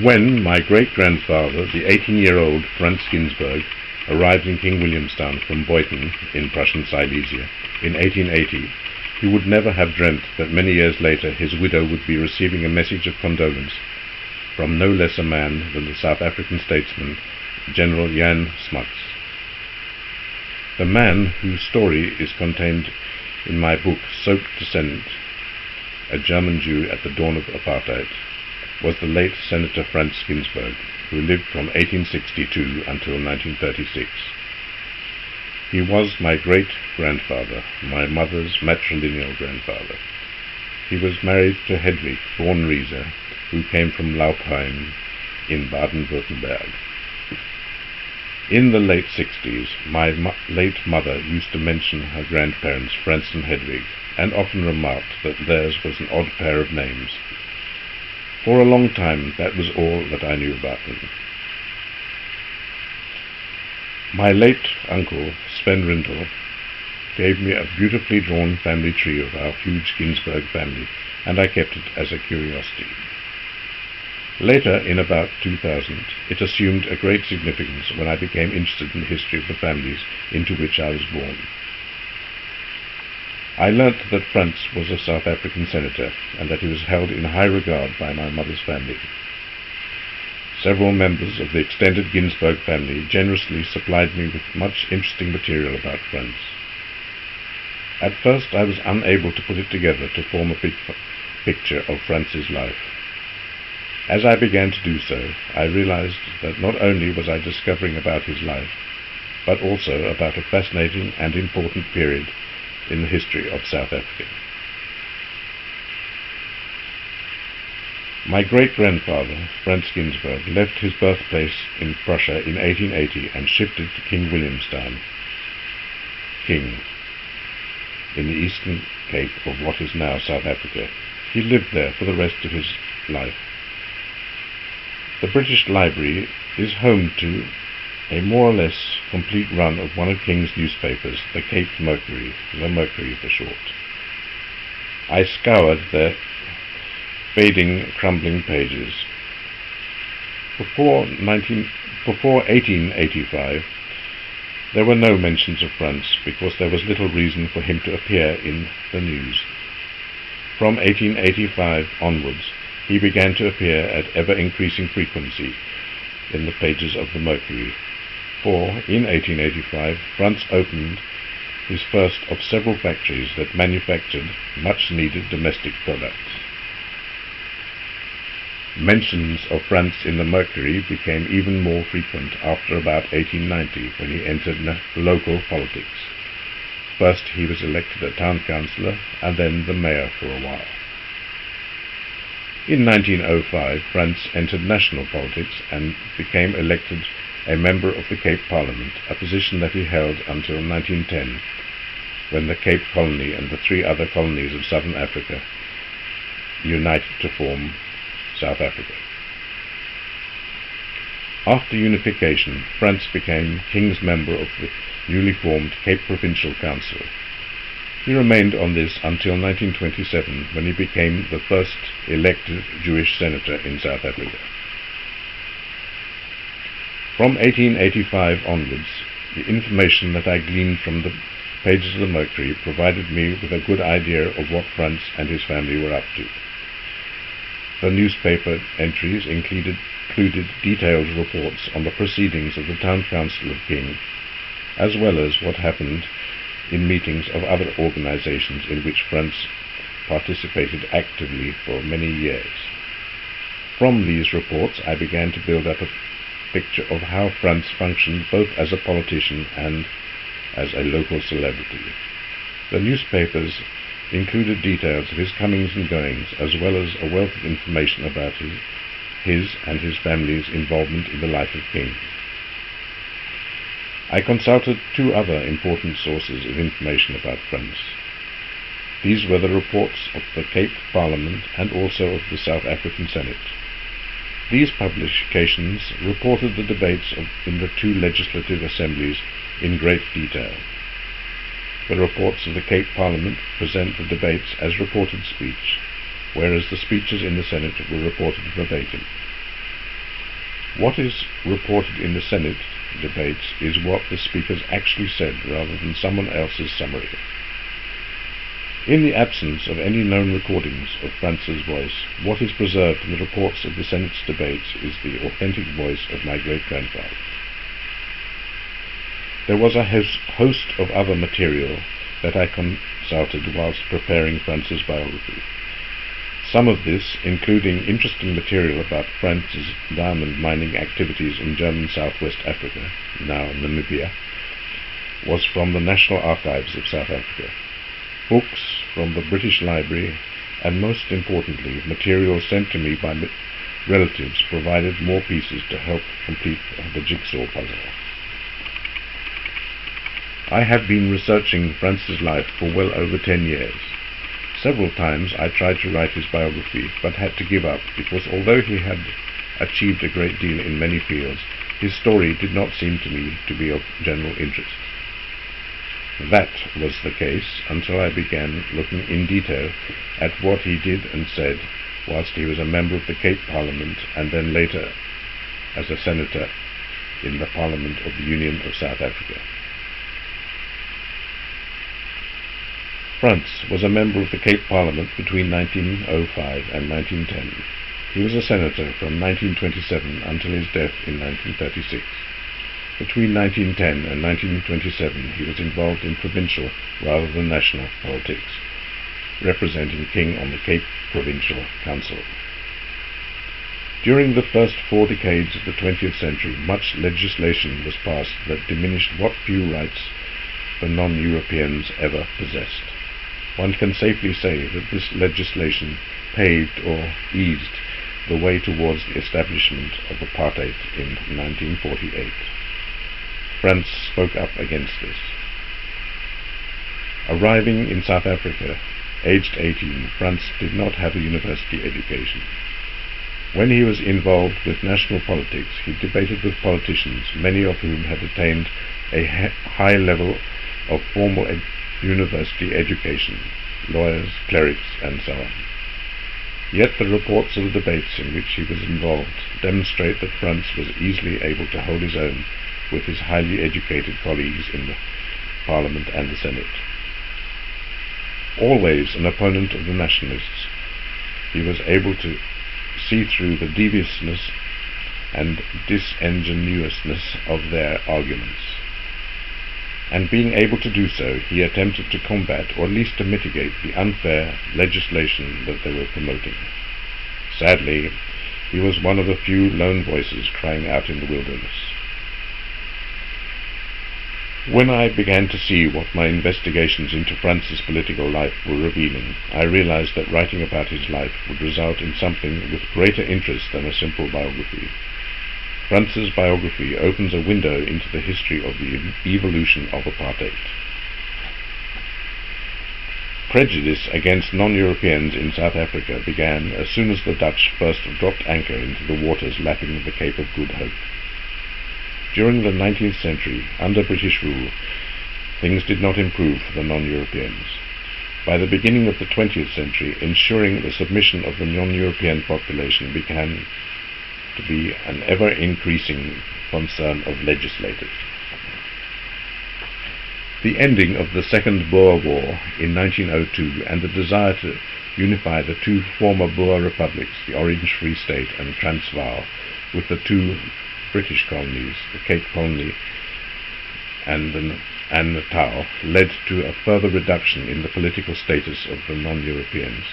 When my great-grandfather, the 18-year-old Franz Ginsberg, arrived in King Williamstown from Beuthen in Prussian Silesia in 1880, he would never have dreamt that many years later his widow would be receiving a message of condolence from no less a man than the South African statesman, General Jan Smuts. The man whose story is contained in my book Soaked Descent, A German Jew at the Dawn of Apartheid, was the late Senator Franz Ginsberg, who lived from 1862 until 1936. He was my great-grandfather, my mother's matrilineal grandfather. He was married to Hedwig, born Riese, who came from Laupheim in Baden-Württemberg. In the late 60s, my late mother used to mention her grandparents, Franz and Hedwig, and often remarked that theirs was an odd pair of names. For a long time, that was all that I knew about them. My late uncle, Sven Rindel, gave me a beautifully drawn family tree of our huge Ginsberg family, and I kept it as a curiosity. Later, in about 2000, it assumed a great significance when I became interested in the history of the families into which I was born. I learnt that Franz was a South African senator, and that he was held in high regard by my mother's family. Several members of the extended Ginsberg family generously supplied me with much interesting material about Franz. At first I was unable to put it together to form a big picture of Franz's life. As I began to do so, I realized that not only was I discovering about his life, but also about a fascinating and important period in the history of South Africa. My great-grandfather, Franz Ginsberg, left his birthplace in Prussia in 1880 and shifted to King Williamstown, in the Eastern Cape of what is now South Africa. He lived there for the rest of his life. The British Library is home to a more or less complete run of one of King's newspapers, the Cape Mercury, the Mercury for short. I scoured their fading, crumbling pages. Before 1885, there were no mentions of Franz, because there was little reason for him to appear in the news. From 1885 onwards, he began to appear at ever-increasing frequency in the pages of the Mercury, for in 1885 Franz opened his first of several factories that manufactured much-needed domestic products. Mentions of Franz in the Mercury became even more frequent after about 1890, when he entered local politics. First he was elected a town councillor, and then the mayor for a while. In 1905, Franz entered national politics and became elected a member of the Cape Parliament, a position that he held until 1910, when the Cape Colony and the 3 other colonies of southern Africa united to form South Africa. After unification, Franz became King's member of the newly formed Cape Provincial Council. He remained on this until 1927, when he became the first elected Jewish senator in South Africa. From 1885 onwards, the information that I gleaned from the pages of the Mercury provided me with a good idea of what Franz and his family were up to. The newspaper entries included detailed reports on the proceedings of the Town Council of King, as well as what happened in meetings of other organizations in which Franz participated actively for many years. From these reports I began to build up a picture of how Franz functioned both as a politician and as a local celebrity. The newspapers included details of his comings and goings, as well as a wealth of information about his and his family's involvement in the life of King. I consulted 2 other important sources of information about Franz. These were the reports of the Cape Parliament and also of the South African Senate. These publications reported the debates in the 2 legislative assemblies in great detail. The reports of the Cape Parliament present the debates as reported speech, whereas the speeches in the Senate were reported verbatim. What is reported in the Senate debates is what the speakers actually said rather than someone else's summary. In the absence of any known recordings of France's voice, what is preserved in the reports of the Senate's debates is the authentic voice of my great-grandfather. There was a host of other material that I consulted whilst preparing France's biography. Some of this, including interesting material about France's diamond mining activities in German Southwest Africa, now Namibia, was from the National Archives of South Africa. Books from the British Library, and most importantly, material sent to me by relatives provided more pieces to help complete the jigsaw puzzle. I have been researching France's life for well over 10 years. Several times I tried to write his biography, but had to give up because although he had achieved a great deal in many fields, his story did not seem to me to be of general interest. That was the case until I began looking in detail at what he did and said whilst he was a member of the Cape Parliament and then later as a senator in the Parliament of the Union of South Africa. Frans was a member of the Cape Parliament between 1905 and 1910. He was a senator from 1927 until his death in 1936. Between 1910 and 1927 he was involved in provincial rather than national politics, representing King on the Cape Provincial Council. During the first 4 decades of the 20th century, much legislation was passed that diminished what few rights the non-Europeans ever possessed. One can safely say that this legislation paved or eased the way towards the establishment of apartheid in 1948. France spoke up against this. Arriving in South Africa, aged 18, Frans did not have a university education. When he was involved with national politics, he debated with politicians, many of whom had attained a high level of formal university education, lawyers, clerics, and so on. Yet the reports of the debates in which he was involved demonstrate that Frans was easily able to hold his own with his highly educated colleagues in the Parliament and the Senate. Always an opponent of the nationalists, he was able to see through the deviousness and disingenuousness of their arguments. And being able to do so, he attempted to combat, or at least to mitigate, the unfair legislation that they were promoting. Sadly, he was one of the few lone voices crying out in the wilderness. When I began to see what my investigations into France's political life were revealing, I realized that writing about his life would result in something with greater interest than a simple biography. France's biography opens a window into the history of the evolution of apartheid. Prejudice against non-Europeans in South Africa began as soon as the Dutch first dropped anchor into the waters lapping the Cape of Good Hope. During the 19th century, under British rule, things did not improve for the non-Europeans. By the beginning of the 20th century, ensuring the submission of the non-European population began to be an ever-increasing concern of legislators. The ending of the Second Boer War in 1902 and the desire to unify the two former Boer republics, the Orange Free State and Transvaal, with the two British colonies, the Cape Colony and Natal, led to a further reduction in the political status of the non-Europeans.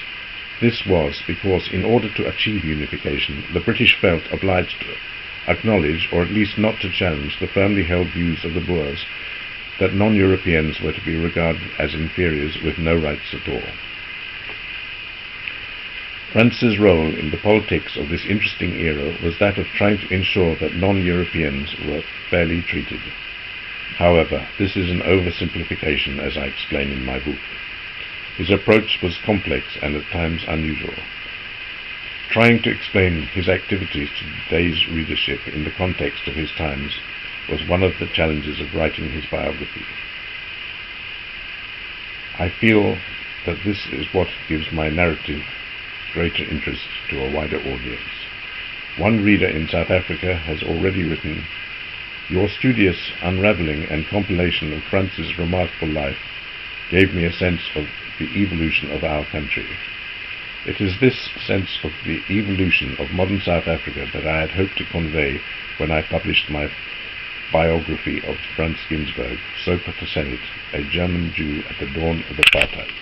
This was because, in order to achieve unification, the British felt obliged to acknowledge, or at least not to challenge, the firmly held views of the Boers that non-Europeans were to be regarded as inferiors with no rights at all. France's role in the politics of this interesting era was that of trying to ensure that non-Europeans were fairly treated. However, this is an oversimplification, as I explain in my book. His approach was complex and at times unusual. Trying to explain his activities to today's readership in the context of his times was one of the challenges of writing his biography. I feel that this is what gives my narrative greater interest to a wider audience. One reader in South Africa has already written, "Your studious unravelling and compilation of France's remarkable life gave me a sense of the evolution of our country." It is this sense of the evolution of modern South Africa that I had hoped to convey when I published my biography of Franz Ginsberg, so put the Senate, a German Jew at the dawn of apartheid.